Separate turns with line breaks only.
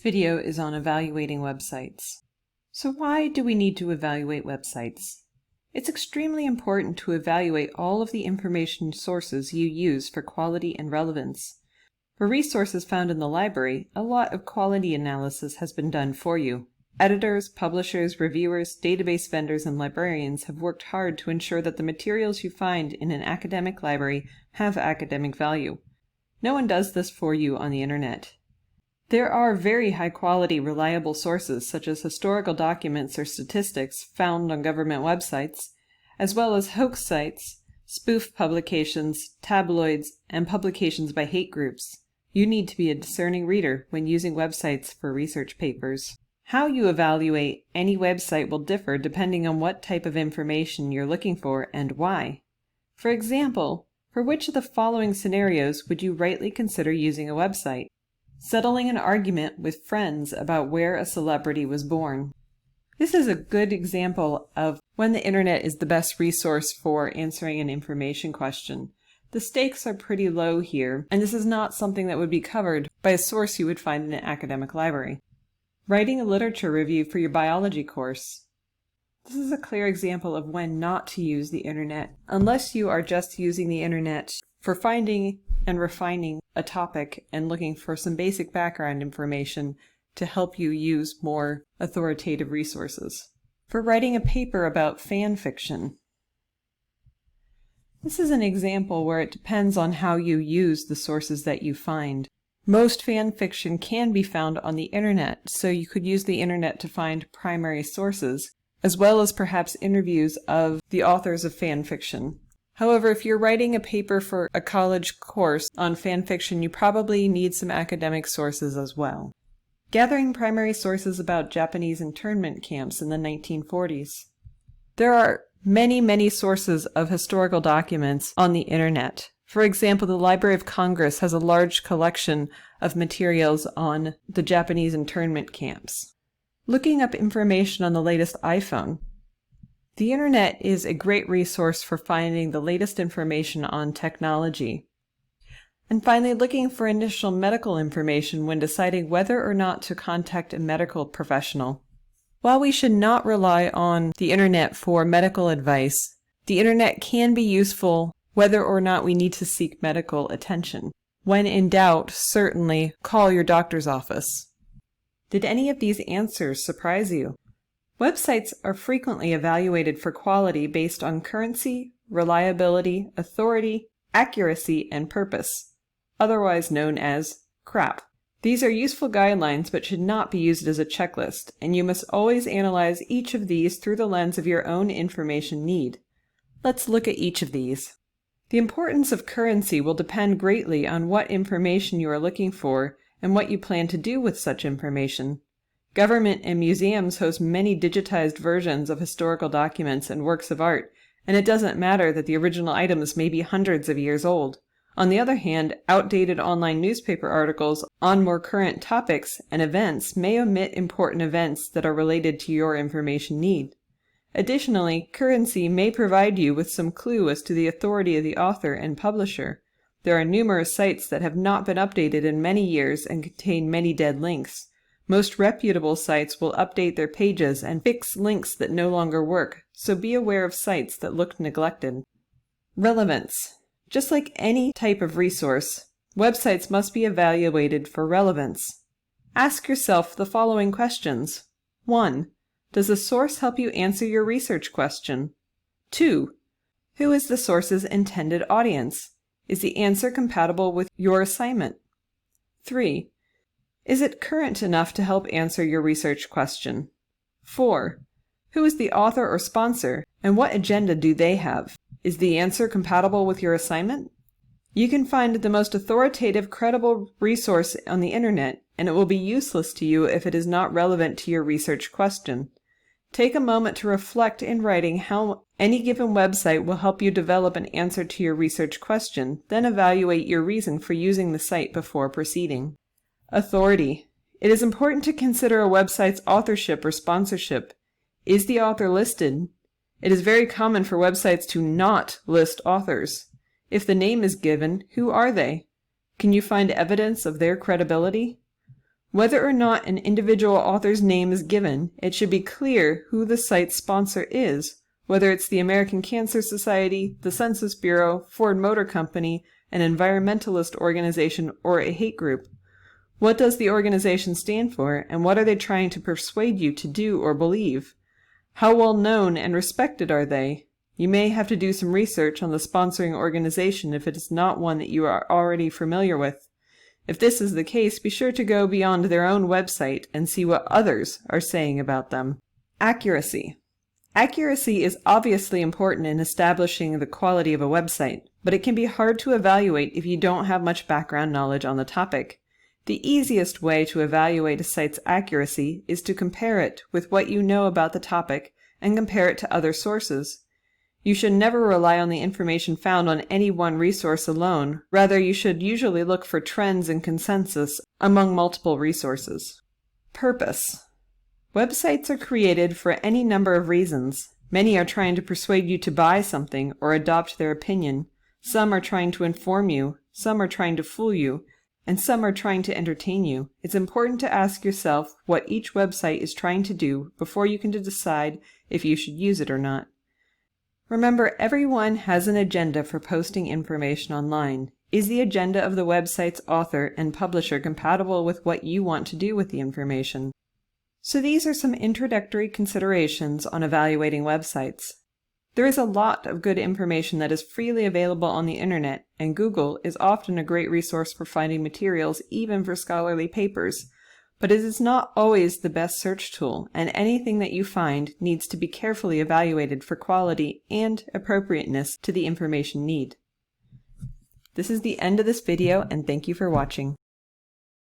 video is on evaluating websites. So why do we need to evaluate websites? It's extremely important to evaluate all of the information sources you use for quality and relevance. For resources found in the library, a lot of quality analysis has been done for you. Editors, publishers, reviewers, database vendors, and librarians have worked hard to ensure that the materials you find in an academic library have academic value. No one does this for you on the internet. There are very high-quality, reliable sources such as historical documents or statistics found on government websites, as well as hoax sites, spoof publications, tabloids, and publications by hate groups. You need to be a discerning reader when using websites for research papers. How you evaluate any website will differ depending on what type of information you're looking for and why. For example, for which of the following scenarios would you rightly consider using a website? Settling an argument with friends about where a celebrity was born. This is a good example of when the internet is the best resource for answering an information question. The stakes are pretty low here, and this is not something that would be covered by a source you would find in an academic library. Writing a literature review for your biology course. This is a clear example of when not to use the internet, unless you are just using the internet for finding and refining a topic and looking for some basic background information to help you use more authoritative resources. For writing a paper about fan fiction. This is an example where it depends on how you use the sources that you find. Most fan fiction can be found on the internet, so you could use the internet to find primary sources, as well as perhaps interviews of the authors of fan fiction. However, if you're writing a paper for a college course on fan fiction, you probably need some academic sources as well. Gathering primary sources about Japanese internment camps in the 1940s. There are many sources of historical documents on the internet. For example, the Library of Congress has a large collection of materials on the Japanese internment camps. Looking up information on the latest iPhone. The internet is a great resource for finding the latest information on technology. And finally, looking for initial medical information when deciding whether or not to contact a medical professional. While we should not rely on the internet for medical advice, the internet can be useful whether or not we need to seek medical attention. When in doubt, certainly call your doctor's office. Did any of these answers surprise you? Websites are frequently evaluated for quality based on currency, reliability, authority, accuracy, and purpose, otherwise known as CRAP. These are useful guidelines but should not be used as a checklist, and you must always analyze each of these through the lens of your own information need. Let's look at each of these. The importance of currency will depend greatly on what information you are looking for and what you plan to do with such information. Government and museums host many digitized versions of historical documents and works of art, and it doesn't matter that the original items may be hundreds of years old. On the other hand, outdated online newspaper articles on more current topics and events may omit important events that are related to your information need. Additionally, currency may provide you with some clue as to the authority of the author and publisher. There are numerous sites that have not been updated in many years and contain many dead links. Most reputable sites will update their pages and fix links that no longer work, so be aware of sites that look neglected. Relevance. Just like any type of resource, websites must be evaluated for relevance. Ask yourself the following questions. 1. Does the source help you answer your research question? 2. Who is the source's intended audience? Is the answer compatible with your assignment? 3. Is it current enough to help answer your research question? 4. Who is the author or sponsor, and what agenda do they have? Is the answer compatible with your assignment? You can find the most authoritative, credible resource on the internet, and it will be useless to you if it is not relevant to your research question. Take a moment to reflect in writing how any given website will help you develop an answer to your research question, then evaluate your reason for using the site before proceeding. Authority. It is important to consider a website's authorship or sponsorship. Is the author listed? It is very common for websites to not list authors. If the name is given, who are they? Can you find evidence of their credibility? Whether or not an individual author's name is given, it should be clear who the site's sponsor is, whether it's the American Cancer Society, the Census Bureau, Ford Motor Company, an environmentalist organization, or a hate group. What does the organization stand for, and what are they trying to persuade you to do or believe? How well known and respected are they? You may have to do some research on the sponsoring organization if it is not one that you are already familiar with. If this is the case, be sure to go beyond their own website and see what others are saying about them. Accuracy. Accuracy is obviously important in establishing the quality of a website, but it can be hard to evaluate if you don't have much background knowledge on the topic. The easiest way to evaluate a site's accuracy is to compare it with what you know about the topic and compare it to other sources. You should never rely on the information found on any one resource alone. Rather, you should usually look for trends and consensus among multiple resources. Purpose. Websites are created for any number of reasons. Many are trying to persuade you to buy something or adopt their opinion. Some are trying to inform you. Some are trying to fool you. And some are trying to entertain you. It's important to ask yourself what each website is trying to do before you can decide if you should use it or not. Remember, everyone has an agenda for posting information online. Is the agenda of the website's author and publisher compatible with what you want to do with the information? So these are some introductory considerations on evaluating websites. There is a lot of good information that is freely available on the internet, and Google is often a great resource for finding materials even for scholarly papers. But it is not always the best search tool, and anything that you find needs to be carefully evaluated for quality and appropriateness to the information need. This is the end of this video, and thank you for watching.